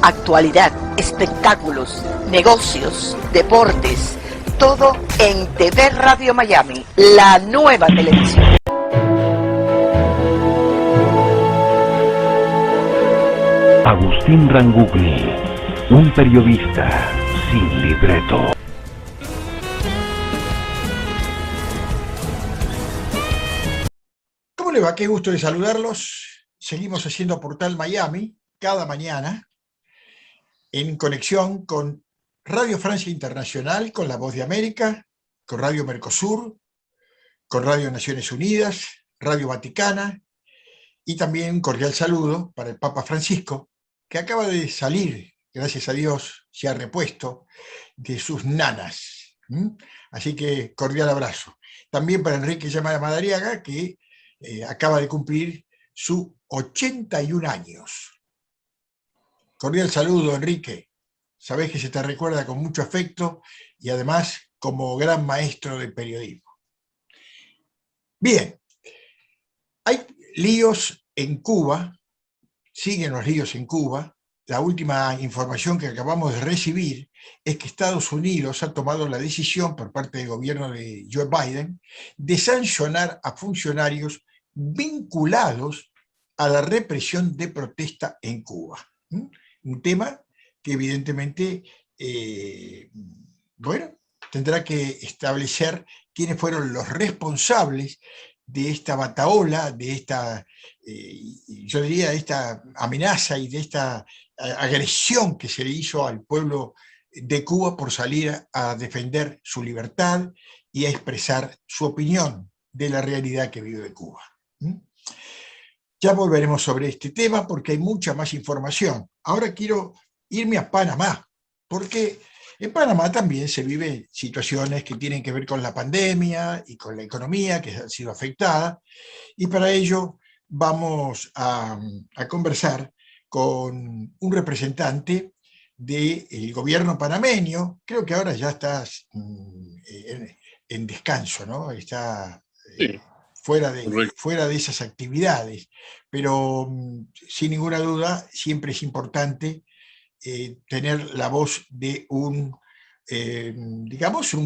actualidad, espectáculos, negocios, deportes, todo en TV Radio Miami, la nueva televisión. Agustín Rangugni, un periodista sin libreto. ¿Cómo le va? Qué gusto de saludarlos. Seguimos haciendo Portal Miami cada mañana en conexión con Radio Francia Internacional, con La Voz de América, con Radio Mercosur, con Radio Naciones Unidas, Radio Vaticana y también un cordial saludo para el Papa Francisco, que acaba de salir, gracias a Dios, se ha repuesto de sus nanas. Así que cordial abrazo. También para Enrique Llamada Madariaga, que acaba de cumplir sus 81 años. Cordial saludo, Enrique. Sabés que se te recuerda con mucho afecto y además como gran maestro del periodismo. Bien, hay líos en Cuba, siguen los líos en Cuba. La última información que acabamos de recibir es que Estados Unidos ha tomado la decisión por parte del gobierno de Joe Biden de sancionar a funcionarios vinculados a la represión de protesta en Cuba. Un tema que evidentemente, tendrá que establecer quiénes fueron los responsables de esta batahola, de esta, yo diría, de esta amenaza y de esta agresión que se le hizo al pueblo de Cuba por salir a defender su libertad y a expresar su opinión de la realidad que vive Cuba. Ya volveremos sobre este tema porque hay mucha más información. Ahora quiero irme a Panamá, porque en Panamá también se viven situaciones que tienen que ver con la pandemia y con la economía que ha sido afectada, y para ello vamos a conversar con un representante del gobierno panameño. Creo que ahora ya estás en descanso, ¿no? Está Sí, fuera de esas actividades, pero sin ninguna duda siempre es importante tener la voz de un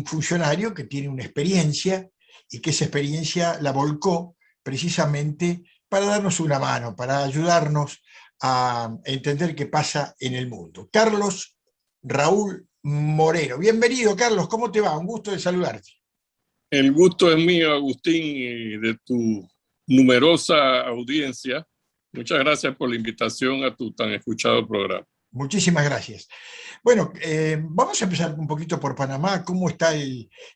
funcionario que tiene una experiencia y que esa experiencia la volcó precisamente para darnos una mano, para ayudarnos a entender qué pasa en el mundo. Carlos Raúl Moreno. Bienvenido, Carlos, ¿cómo te va? Un gusto de saludarte. el gusto es mío, Agustín, y de tu numerosa audiencia. Muchas gracias por la invitación a tu tan escuchado programa. Muchísimas gracias. Bueno, vamos a empezar un poquito por Panamá. ¿Cómo está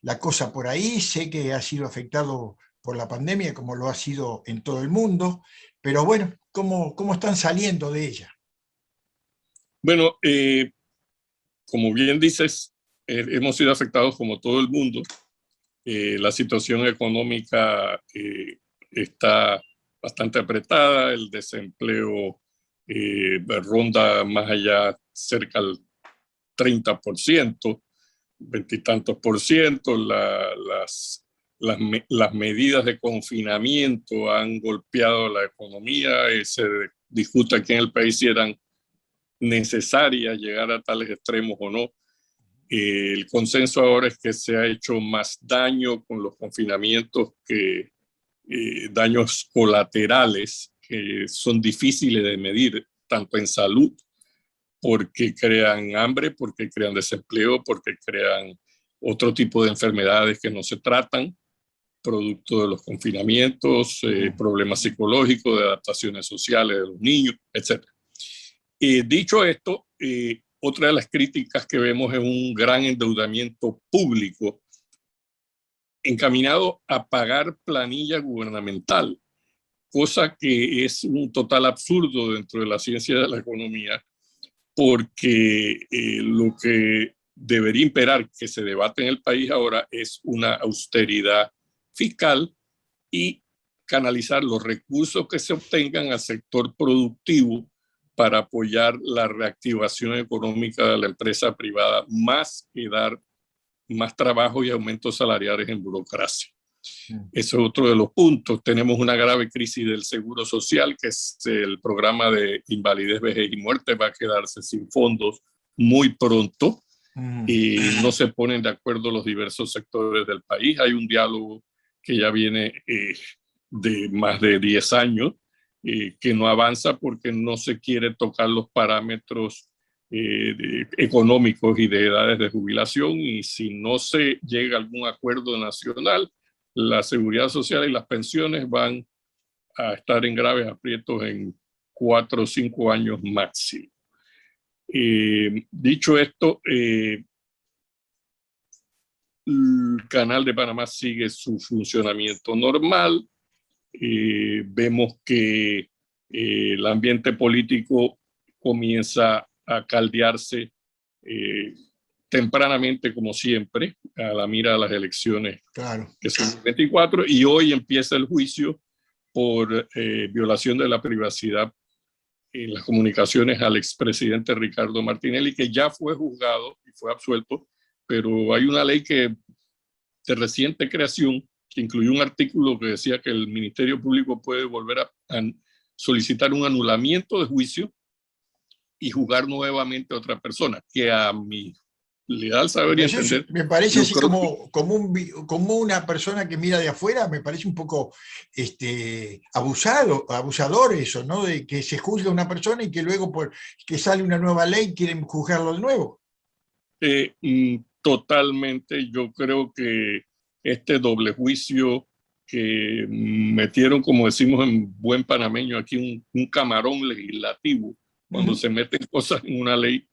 la cosa por ahí? Sé que ha sido afectado por la pandemia, como lo ha sido en todo el mundo, pero bueno, ¿cómo están saliendo de ella? Bueno, como bien dices, hemos sido afectados como todo el mundo. La situación económica está bastante apretada, el desempleo ronda más allá, cerca del 30%, veintitantos por ciento. Las medidas de confinamiento han golpeado la economía. Se discute aquí en el país si eran necesarias llegar a tales extremos o no. El consenso ahora es que se ha hecho más daño con los confinamientos que daños colaterales que son difíciles de medir, tanto en salud, porque crean hambre, porque crean desempleo, porque crean otro tipo de enfermedades que no se tratan, producto de los confinamientos, problemas psicológicos, de adaptaciones sociales de los niños, etc. Dicho esto, otra de las críticas que vemos es un gran endeudamiento público encaminado a pagar planilla gubernamental, cosa que es un total absurdo dentro de la ciencia de la economía, porque lo que debería imperar, que se debate en el país ahora, es una austeridad fiscal y canalizar los recursos que se obtengan al sector productivo para apoyar la reactivación económica de la empresa privada, más que dar más trabajo y aumentos salariales en burocracia. Eso es otro de los puntos. Tenemos una grave crisis del seguro social, que es el programa de invalidez, vejez y muerte, va a quedarse sin fondos muy pronto y no se ponen de acuerdo los diversos sectores del país. Hay un diálogo que ya viene de más de 10 años, que no avanza porque no se quiere tocar los parámetros económicos y de edades de jubilación, y si no se llega a algún acuerdo nacional, la seguridad social y las pensiones van a estar en graves aprietos en 4 o 5 años máximo. Dicho esto, el Canal de Panamá sigue su funcionamiento normal. Vemos que el ambiente político comienza a caldearse tempranamente, como siempre, a la mira de las elecciones, claro, que son el 24, y hoy empieza el juicio por violación de la privacidad en las comunicaciones al expresidente Ricardo Martinelli, que ya fue juzgado y fue absuelto, pero hay una ley de reciente creación que incluyó un artículo que decía que el Ministerio Público puede volver a solicitar un anulamiento de juicio y juzgar nuevamente a otra persona, que a mi legal saber y entender, me parece así como una persona que mira de afuera, me parece un poco abusador eso, ¿no? De que se juzga a una persona y que luego que sale una nueva ley quieren juzgarlo de nuevo. Totalmente. Yo creo que este doble juicio que metieron, como decimos en buen panameño aquí, un camarón legislativo, cuando se meten cosas en una ley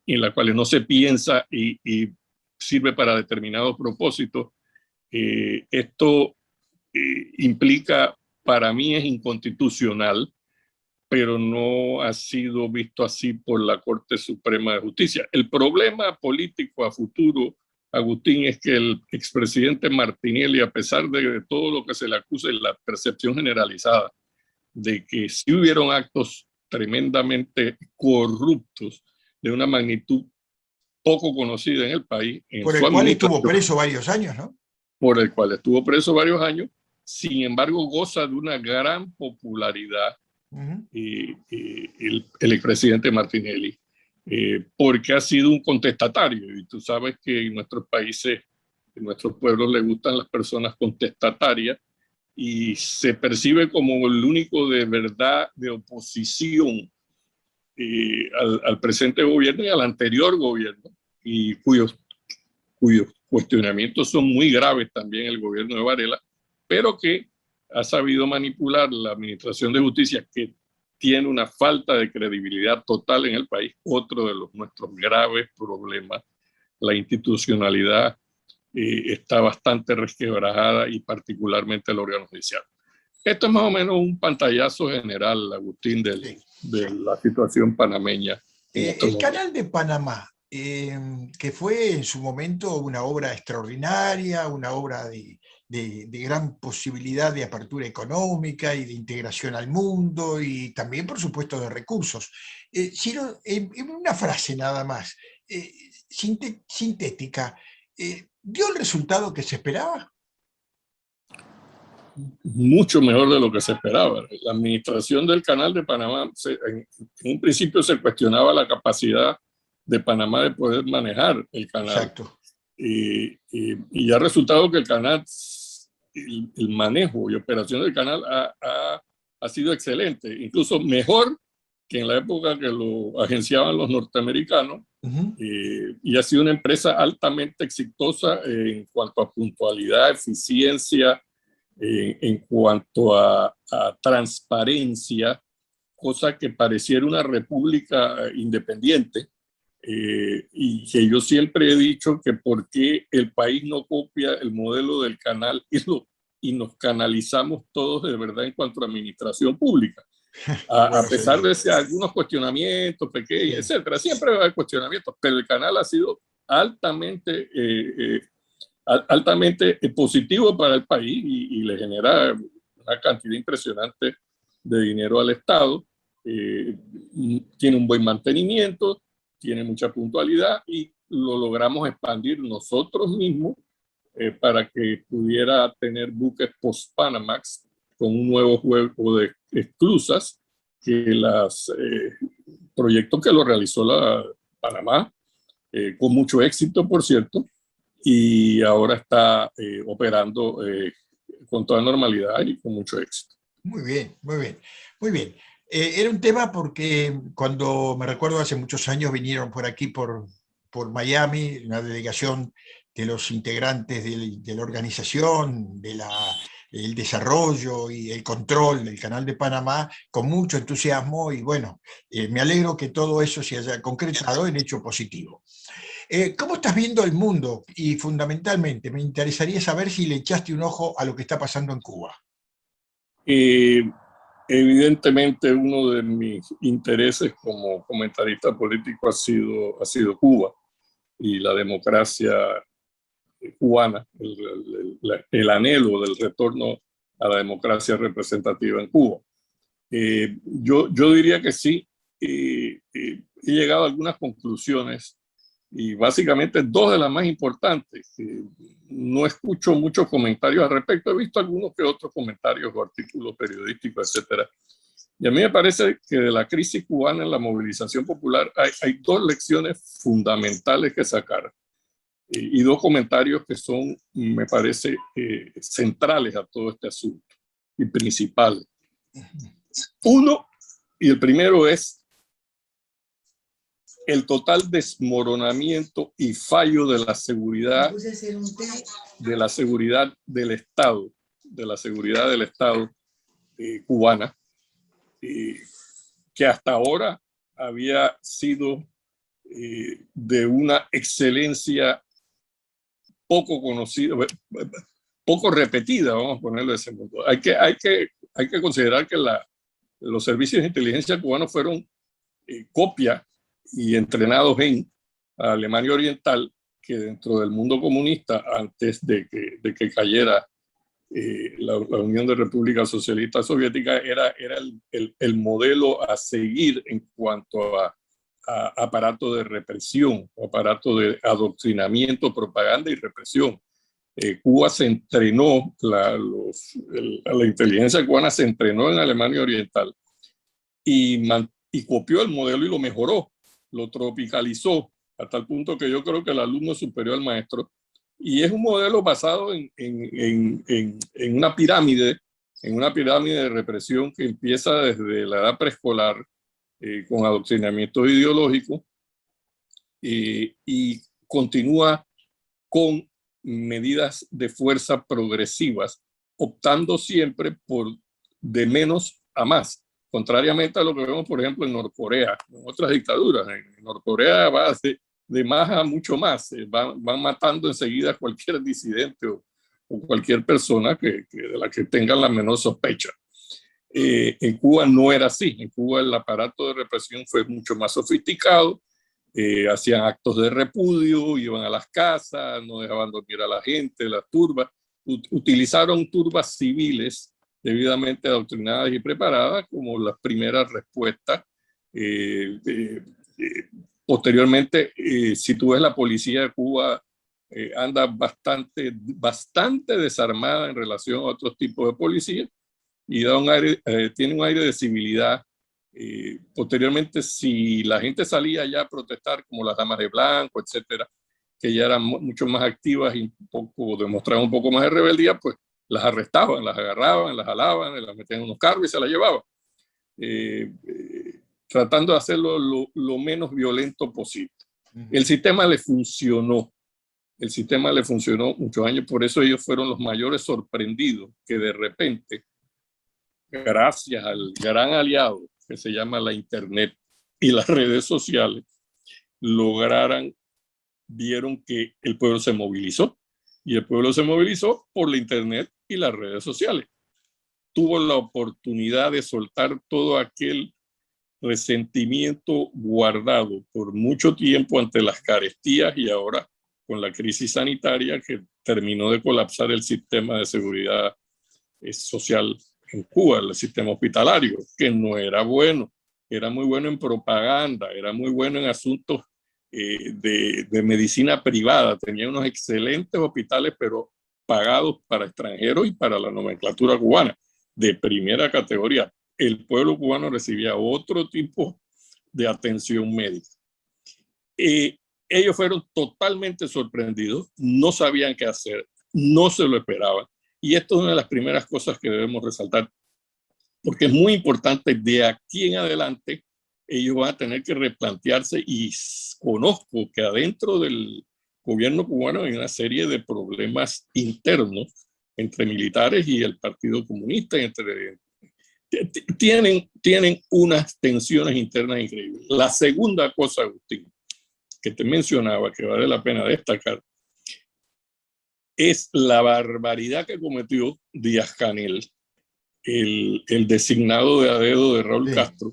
en la cual no se piensa y sirve para determinados propósitos. Esto implica, para mí es inconstitucional, pero no ha sido visto así por la Corte Suprema de Justicia. El problema político a futuro, Agustín, es que el expresidente Martinelli, a pesar de todo lo que se le acusa y la percepción generalizada de que sí hubieron actos tremendamente corruptos de una magnitud poco conocida en el país. Por el cual estuvo preso varios años, ¿no? Por el cual estuvo preso varios años, sin embargo goza de una gran popularidad el expresidente Martinelli, porque ha sido un contestatario, y tú sabes que en nuestros países, en nuestros pueblos le gustan las personas contestatarias, y se percibe como el único de verdad de oposición al presente gobierno y al anterior gobierno, y cuyos cuestionamientos son muy graves también el gobierno de Varela, pero que ha sabido manipular la administración de justicia, que tiene una falta de credibilidad total en el país. Otro de nuestros graves problemas, la institucionalidad está bastante resquebrajada, y particularmente el órgano judicial. Esto es más o menos un pantallazo general, Agustín, de la situación panameña. El Canal de Panamá, que fue en su momento una obra extraordinaria, una obra de gran posibilidad de apertura económica y de integración al mundo, y también, por supuesto, de recursos. Ciro, en una frase nada más, sintética, ¿dio el resultado que se esperaba? Mucho mejor de lo que se esperaba. La administración del Canal de Panamá, en un principio se cuestionaba la capacidad de Panamá de poder manejar el canal. Exacto. Y ha resultado que el canal, el manejo y operación del canal ha sido excelente, incluso mejor que en la época que lo agenciaban los norteamericanos, y ha sido una empresa altamente exitosa en cuanto a puntualidad, eficiencia, en cuanto a transparencia, cosa que pareciera una república independiente, y que yo siempre he dicho que por qué el país no copia el modelo del canal y nos canalizamos todos de verdad en cuanto a administración pública. A pesar de algunos cuestionamientos pequeños, etcétera, siempre va a haber cuestionamientos, pero el canal ha sido altamente positivo para el país, y le genera una cantidad impresionante de dinero al Estado. Tiene un buen mantenimiento, tiene mucha puntualidad, y lo logramos expandir nosotros mismos para que pudiera tener buques post-Panamax con un nuevo juego de esclusas que los proyectos que lo realizó la Panamá, con mucho éxito, por cierto, y ahora está operando con toda normalidad y con mucho éxito. Muy bien, muy bien, muy bien. Era un tema porque cuando me recuerdo hace muchos años vinieron por aquí, por Miami, una delegación de los integrantes de la organización, el desarrollo y el control del Canal de Panamá, con mucho entusiasmo, y bueno, me alegro que todo eso se haya concretado en hecho positivo. ¿Cómo estás viendo el mundo? Y fundamentalmente, me interesaría saber si le echaste un ojo a lo que está pasando en Cuba. Evidentemente, uno de mis intereses como comentarista político ha sido Cuba y la democracia cubana, el anhelo del retorno a la democracia representativa en Cuba. Yo diría que sí, he llegado a algunas conclusiones y básicamente dos de las más importantes. No escucho muchos comentarios al respecto, he visto algunos que otros comentarios o artículos periodísticos, etcétera. Y a mí me parece que de la crisis cubana en la movilización popular hay dos lecciones fundamentales que sacar y dos comentarios que son, me parece, centrales a todo este asunto y principales. Uno, y el primero es el total desmoronamiento y fallo de la seguridad del Estado, cubana, que hasta ahora había sido de una excelencia poco conocida, poco repetida, vamos a ponerlo de ese modo. Hay que considerar que los servicios de inteligencia cubanos fueron copia y entrenados en Alemania Oriental, que dentro del mundo comunista, antes de que cayera la Unión de Repúblicas Socialistas Soviéticas, era el modelo a seguir en cuanto a aparato de represión, aparato de adoctrinamiento, propaganda y represión. Cuba se entrenó, la inteligencia cubana se entrenó en Alemania Oriental y copió el modelo y lo mejoró, lo tropicalizó hasta el punto que yo creo que el alumno es superior al maestro, y es un modelo basado en una pirámide de represión que empieza desde la edad preescolar con adoctrinamiento ideológico y continúa con medidas de fuerza progresivas, optando siempre por de menos a más, contrariamente a lo que vemos, por ejemplo, en Norcorea, en otras dictaduras. En Norcorea va de más a mucho más, van matando enseguida a cualquier disidente o cualquier persona de la que tengan la menor sospecha. En Cuba no era así. En Cuba el aparato de represión fue mucho más sofisticado, hacían actos de repudio, iban a las casas, no dejaban dormir a la gente, las turbas, utilizaron turbas civiles debidamente adoctrinadas y preparadas como las primeras respuestas. Posteriormente, si tú ves la policía de Cuba, anda bastante desarmada en relación a otros tipos de policía y tiene un aire de civilidad. Posteriormente, si la gente salía ya a protestar, como las damas de blanco, etcétera, que ya eran mucho más activas y demostraban un poco más de rebeldía, pues las arrestaban, las agarraban, las jalaban, las metían en unos carros y se las llevaban, tratando de hacerlo lo menos violento posible. El sistema le funcionó. El sistema le funcionó muchos años, por eso ellos fueron los mayores sorprendidos que de repente, gracias al gran aliado que se llama la Internet y las redes sociales, vieron que el pueblo se movilizó, y el pueblo se movilizó por la Internet y las redes sociales. Tuvo la oportunidad de soltar todo aquel resentimiento guardado por mucho tiempo ante las carestías y ahora con la crisis sanitaria que terminó de colapsar el sistema de seguridad social en Cuba, el sistema hospitalario, que no era bueno, era muy bueno en propaganda, era muy bueno en asuntos de medicina privada, tenía unos excelentes hospitales, pero pagados para extranjeros y para la nomenclatura cubana, de primera categoría. El pueblo cubano recibía otro tipo de atención médica. Ellos fueron totalmente sorprendidos, no sabían qué hacer, no se lo esperaban. Y esto es una de las primeras cosas que debemos resaltar, porque es muy importante. De aquí en adelante, ellos van a tener que replantearse, y conozco que adentro del gobierno cubano hay una serie de problemas internos entre militares y el Partido Comunista, tienen unas tensiones internas increíbles. La segunda cosa, Agustín, que te mencionaba, que vale la pena destacar, es la barbaridad que cometió Díaz-Canel, el designado de a dedo de Raúl Castro,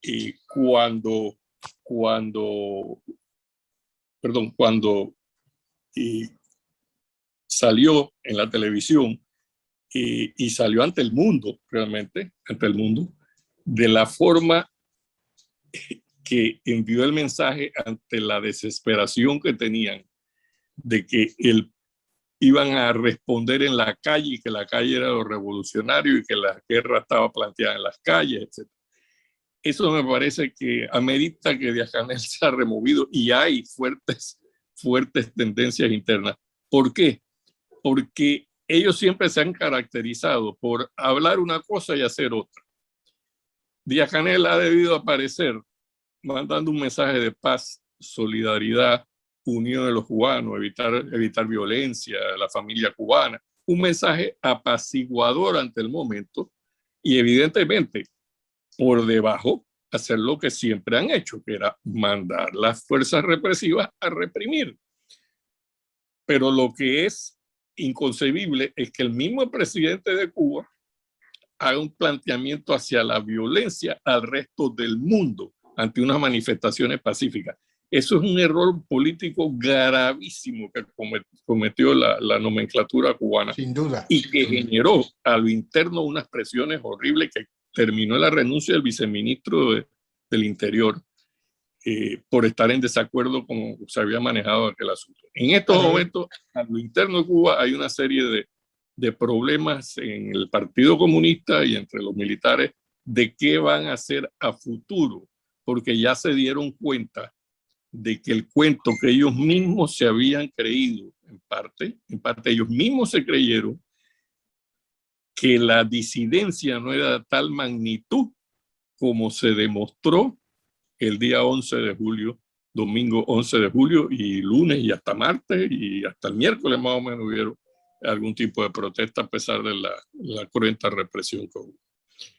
y cuando salió en la televisión y salió ante el mundo, realmente, ante el mundo, de la forma que envió el mensaje ante la desesperación que tenían de que iban a responder en la calle, y que la calle era lo revolucionario y que la guerra estaba planteada en las calles, etc. Eso me parece que amerita que Díaz-Canel se ha removido, y hay fuertes tendencias internas. ¿Por qué? Porque ellos siempre se han caracterizado por hablar una cosa y hacer otra. Díaz-Canel ha debido aparecer mandando un mensaje de paz, solidaridad, unión de los cubanos, evitar violencia, la familia cubana, un mensaje apaciguador ante el momento, y evidentemente por debajo hacer lo que siempre han hecho, que era mandar las fuerzas represivas a reprimir. Pero lo que es inconcebible es que el mismo presidente de Cuba haga un planteamiento hacia la violencia al resto del mundo ante unas manifestaciones pacíficas. Eso es un error político gravísimo que cometió la nomenclatura cubana. Sin duda. Y que generó a lo interno unas presiones horribles que terminó en la renuncia del viceministro del Interior por estar en desacuerdo con cómo se había manejado aquel asunto. En estos momentos, a lo interno de Cuba hay una serie de problemas en el Partido Comunista y entre los militares de qué van a hacer a futuro, porque ya se dieron cuenta de que el cuento que ellos mismos se habían creído, en parte ellos mismos se creyeron que la disidencia no era de tal magnitud como se demostró el día 11 de julio, domingo 11 de julio, y lunes y hasta martes y hasta el miércoles más o menos hubieron algún tipo de protesta a pesar de la cruenta represión que hubo.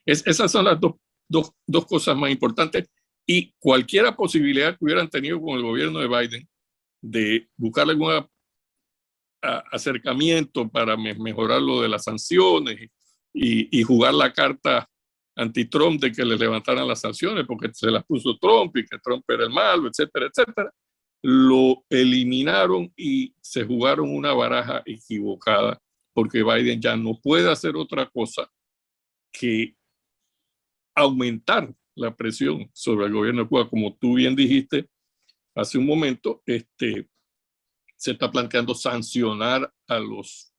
Esas son las dos cosas más importantes, y cualquier posibilidad que hubieran tenido con el gobierno de Biden de buscar algún acercamiento para mejorar lo de las sanciones y jugar la carta anti-Trump de que le levantaran las sanciones porque se las puso Trump y que Trump era el malo, etcétera, etcétera, lo eliminaron y se jugaron una baraja equivocada, porque Biden ya no puede hacer otra cosa que aumentar la presión sobre el gobierno de Cuba. Como tú bien dijiste hace un momento, se está planteando sancionar a los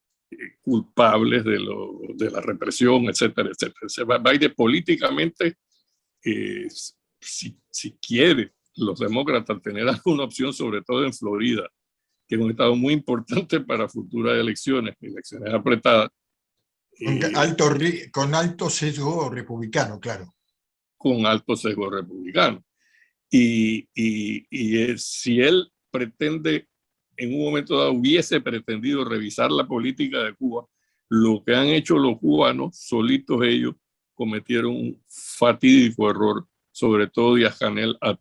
culpables de la represión, etcétera, etcétera. Biden políticamente, si quiere los demócratas tener alguna opción, sobre todo en Florida, que es un estado muy importante para futuras elecciones apretadas. Con alto sesgo republicano, claro. Con alto sesgo republicano. Y si él pretende, en un momento dado, hubiese pretendido revisar la política de Cuba, lo que han hecho los cubanos, solitos ellos, cometieron un fatídico error, sobre todo Díaz-Canel, al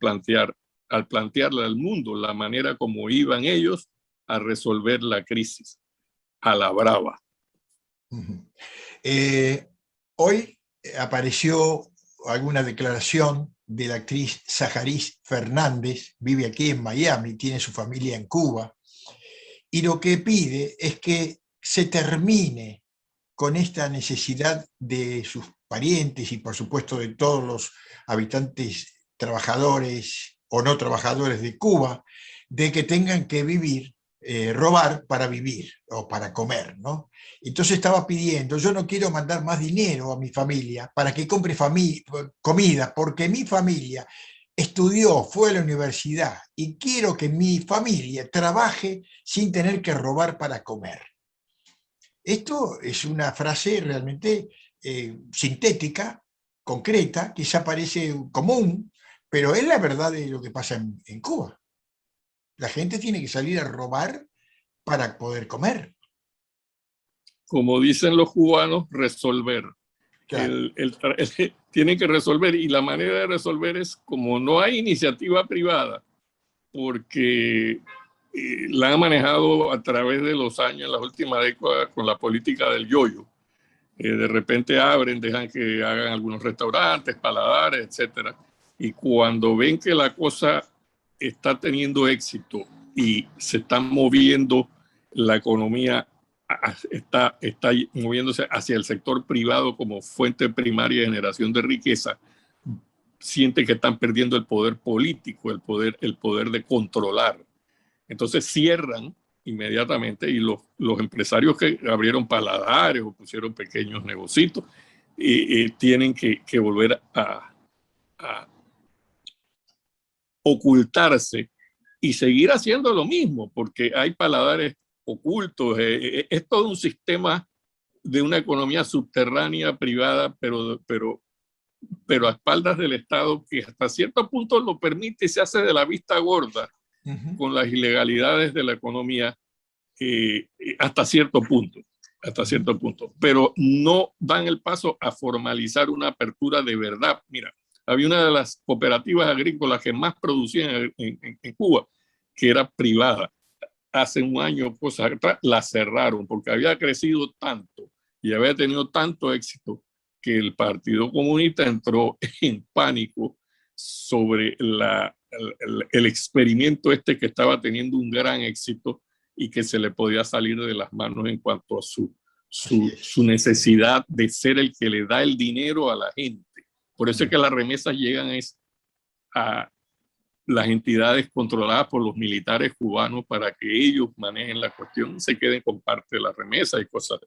plantearle al mundo la manera como iban ellos a resolver la crisis, a la brava. Hoy apareció alguna declaración de la actriz Saharis Fernández, vive aquí en Miami, tiene su familia en Cuba, y lo que pide es que se termine con esta necesidad de sus parientes y por supuesto de todos los habitantes, trabajadores o no trabajadores de Cuba, de que tengan que vivir, robar para vivir o para comer, ¿no? Entonces estaba pidiendo, yo no quiero mandar más dinero a mi familia para que compre comida, porque mi familia estudió, fue a la universidad y quiero que mi familia trabaje sin tener que robar para comer. Esto es una frase realmente sintética, concreta, quizá parece común, pero es la verdad de lo que pasa en Cuba. La gente tiene que salir a robar para poder comer. Como dicen los cubanos, resolver. Claro. Tienen que resolver, y la manera de resolver es como no hay iniciativa privada, porque la han manejado a través de los años, en las últimas décadas, con la política del yoyo. De repente abren, dejan que hagan algunos restaurantes, paladares, etcétera. Y cuando ven que la cosa está teniendo éxito y se está moviendo la economía, está moviéndose hacia el sector privado como fuente primaria de generación de riqueza, sienten que están perdiendo el poder político, el poder de controlar. Entonces cierran inmediatamente, y los empresarios que abrieron paladares o pusieron pequeños negocios tienen que volver a ocultarse y seguir haciendo lo mismo, porque hay paladares ocultos. Es todo un sistema de una economía subterránea privada, pero a espaldas del Estado, que hasta cierto punto lo permite y se hace de la vista gorda con las ilegalidades de la economía hasta cierto punto, pero no dan el paso a formalizar una apertura de verdad. Mira, había una de las cooperativas agrícolas que más producían en Cuba, que era privada. Hace un año, cosas atrás, la cerraron porque había crecido tanto y había tenido tanto éxito que el Partido Comunista entró en pánico sobre el experimento que estaba teniendo un gran éxito y que se le podía salir de las manos en cuanto a su necesidad de ser el que le da el dinero a la gente. Por eso es que las remesas llegan a las entidades controladas por los militares cubanos para que ellos manejen la cuestión y se queden con parte de la remesa y cosas.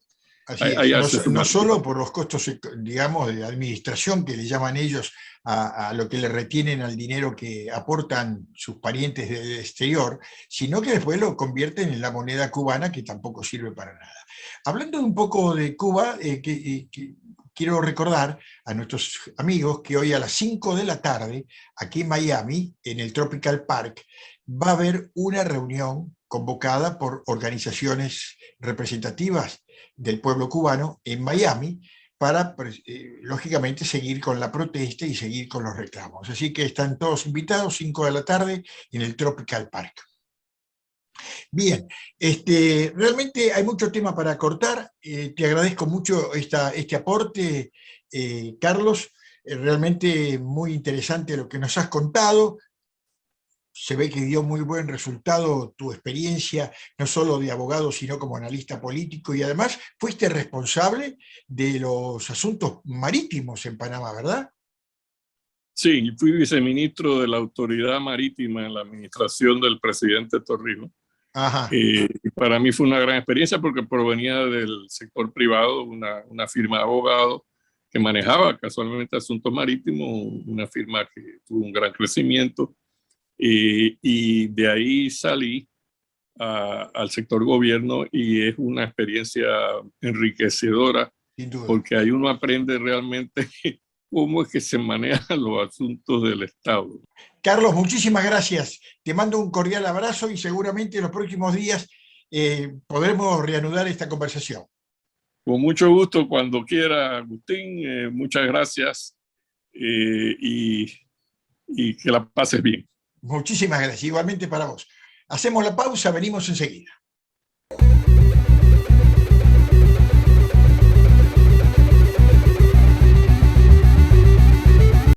Así es. No solo por los costos, digamos, de administración que le llaman ellos a lo que le retienen al dinero que aportan sus parientes del exterior, sino que después lo convierten en la moneda cubana, que tampoco sirve para nada. Hablando un poco de Cuba, quiero recordar a nuestros amigos que hoy a las 5 de la tarde, aquí en Miami, en el Tropical Park, va a haber una reunión convocada por organizaciones representativas del pueblo cubano en Miami para, lógicamente, seguir con la protesta y seguir con los reclamos. Así que están todos invitados, 5 de la tarde, en el Tropical Park. Bien, realmente hay mucho tema para cortar. Te agradezco mucho este aporte, Carlos. Realmente muy interesante lo que nos has contado. Se ve que dio muy buen resultado tu experiencia, no solo de abogado, sino como analista político, y además fuiste responsable de los asuntos marítimos en Panamá, ¿verdad? Sí, fui viceministro de la Autoridad Marítima en la administración del presidente Torrijos. Para mí fue una gran experiencia porque provenía del sector privado, una firma de abogados que manejaba casualmente asuntos marítimos, una firma que tuvo un gran crecimiento. Y de ahí salí al sector gobierno, y es una experiencia enriquecedora porque ahí uno aprende realmente cómo es que se manejan los asuntos del Estado. Carlos, muchísimas gracias. Te mando un cordial abrazo y seguramente en los próximos días podremos reanudar esta conversación. Con mucho gusto, cuando quiera, Agustín. Muchas gracias y que la pases bien. Muchísimas gracias, igualmente para vos. Hacemos la pausa, venimos enseguida.